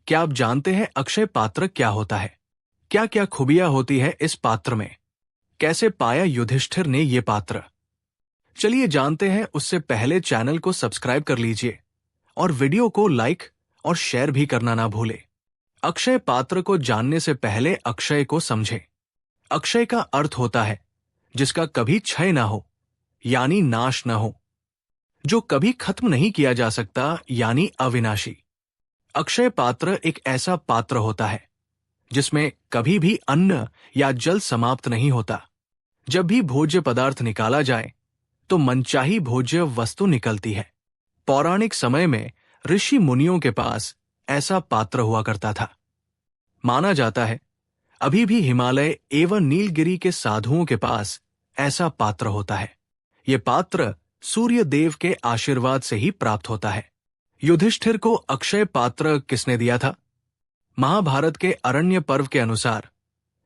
क्या आप जानते हैं अक्षय पात्र क्या होता है? क्या क्या खूबियां होती है इस पात्र में? कैसे पाया युधिष्ठिर ने ये पात्र? चलिए जानते हैं। उससे पहले चैनल को सब्सक्राइब कर लीजिए और वीडियो को लाइक और शेयर भी करना ना भूले। अक्षय पात्र को जानने से पहले अक्षय को समझें। अक्षय का अर्थ होता है जिसका कभी क्षय ना हो, यानी नाश न हो, जो कभी खत्म नहीं किया जा सकता, यानी अविनाशी। अक्षय पात्र एक ऐसा पात्र होता है जिसमें कभी भी अन्न या जल समाप्त नहीं होता। जब भी भोज्य पदार्थ निकाला जाए तो मनचाही भोज्य वस्तु निकलती है। पौराणिक समय में ऋषि मुनियों के पास ऐसा पात्र हुआ करता था। माना जाता है अभी भी हिमालय एवं नीलगिरी के साधुओं के पास ऐसा पात्र होता है। ये पात्र सूर्य देव के आशीर्वाद से ही प्राप्त होता है। युधिष्ठिर को अक्षय पात्र किसने दिया था? महाभारत के अरण्य पर्व के अनुसार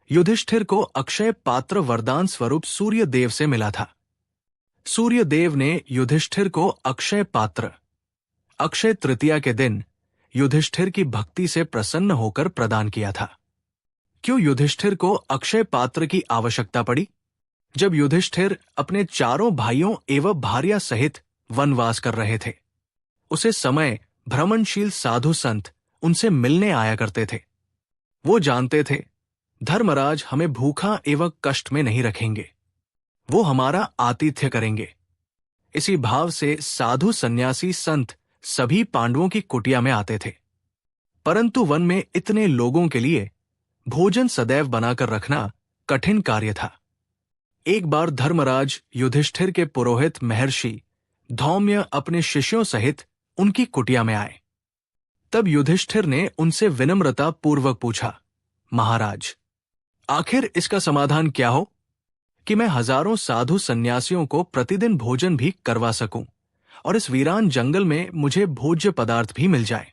युधिष्ठिर को अक्षय पात्र वरदान स्वरूप सूर्य देव से मिला था। सूर्य देव ने युधिष्ठिर को अक्षय पात्र अक्षय तृतीया के दिन युधिष्ठिर की भक्ति से प्रसन्न होकर प्रदान किया था। क्यों युधिष्ठिर को अक्षय पात्र की आवश्यकता पड़ी? जब युधिष्ठिर अपने चारों भाइयों एवं भार्या सहित वनवास कर रहे थे, उसे समय भ्रमणशील साधु संत उनसे मिलने आया करते थे। वो जानते थे धर्मराज हमें भूखा एवं कष्ट में नहीं रखेंगे, वो हमारा आतिथ्य करेंगे। इसी भाव से साधु सन्यासी संत सभी पांडवों की कुटिया में आते थे। परंतु वन में इतने लोगों के लिए भोजन सदैव बनाकर रखना कठिन कार्य था। एक बार धर्मराज युधिष्ठिर के पुरोहित महर्षि धौम्य अपने शिष्यों सहित उनकी कुटिया में आए। तब युधिष्ठिर ने उनसे विनम्रता पूर्वक पूछा, महाराज, आखिर इसका समाधान क्या हो कि मैं हजारों साधु सन्यासियों को प्रतिदिन भोजन भी करवा सकूं और इस वीरान जंगल में मुझे भोज्य पदार्थ भी मिल जाए?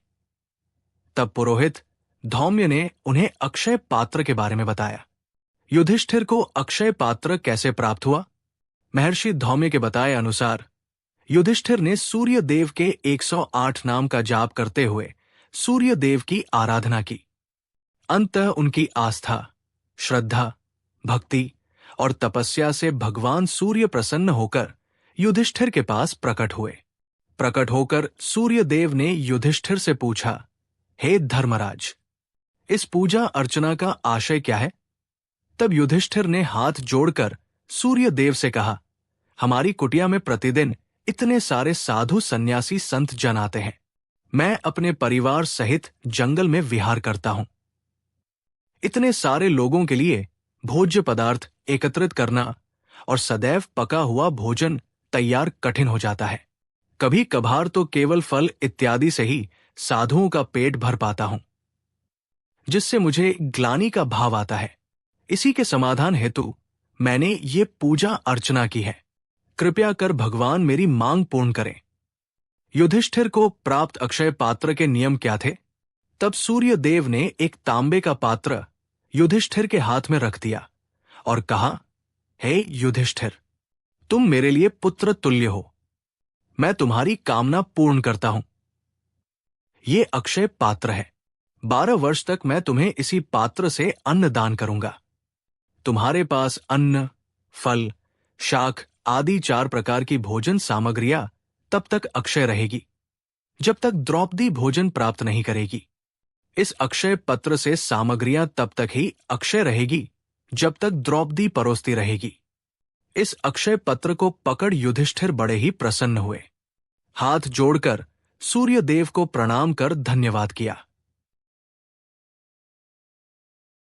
तब पुरोहित धौम्य ने उन्हें अक्षय पात्र के बारे में बताया। युधिष्ठिर को अक्षय पात्र कैसे प्राप्त हुआ? महर्षि धौम्य के बताए अनुसार युधिष्ठिर ने सूर्य देव के 108 नाम का जाप करते हुए सूर्य देव की आराधना की। अंततः उनकी आस्था, श्रद्धा, भक्ति और तपस्या से भगवान सूर्य प्रसन्न होकर युधिष्ठिर के पास प्रकट हुए। प्रकट होकर सूर्य देव ने युधिष्ठिर से पूछा, हे धर्मराज, इस पूजा अर्चना का आशय क्या है? तब युधिष्ठिर ने हाथ जोड़कर सूर्य देव से कहा, हमारी कुटिया में प्रतिदिन इतने सारे साधु सन्यासी संत जन आते हैं। मैं अपने परिवार सहित जंगल में विहार करता हूं। इतने सारे लोगों के लिए भोज्य पदार्थ एकत्रित करना और सदैव पका हुआ भोजन तैयार कठिन हो जाता है। कभी कभार तो केवल फल इत्यादि से ही साधुओं का पेट भर पाता हूं, जिससे मुझे ग्लानि का भाव आता है। इसी के समाधान हेतु मैंने ये पूजा अर्चना की है। कृपया कर भगवान मेरी मांग पूर्ण करें। युधिष्ठिर को प्राप्त अक्षय पात्र के नियम क्या थे? तब सूर्य देव ने एक तांबे का पात्र युधिष्ठिर के हाथ में रख दिया और कहा, हे युधिष्ठिर, तुम मेरे लिए पुत्र तुल्य हो। मैं तुम्हारी कामना पूर्ण करता हूं। ये अक्षय पात्र है। 12 वर्ष तक मैं तुम्हें इसी पात्र से अन्न दान करूंगा। तुम्हारे पास अन्न, फल, शाक आदि 4 प्रकार की भोजन सामग्रियां तब तक अक्षय रहेगी जब तक द्रौपदी भोजन प्राप्त नहीं करेगी। इस अक्षय पत्र से सामग्रियां तब तक ही अक्षय रहेगी जब तक द्रौपदी परोसती रहेगी। इस अक्षय पत्र को पकड़ युधिष्ठिर बड़े ही प्रसन्न हुए। हाथ जोड़कर सूर्य देव को प्रणाम कर धन्यवाद किया।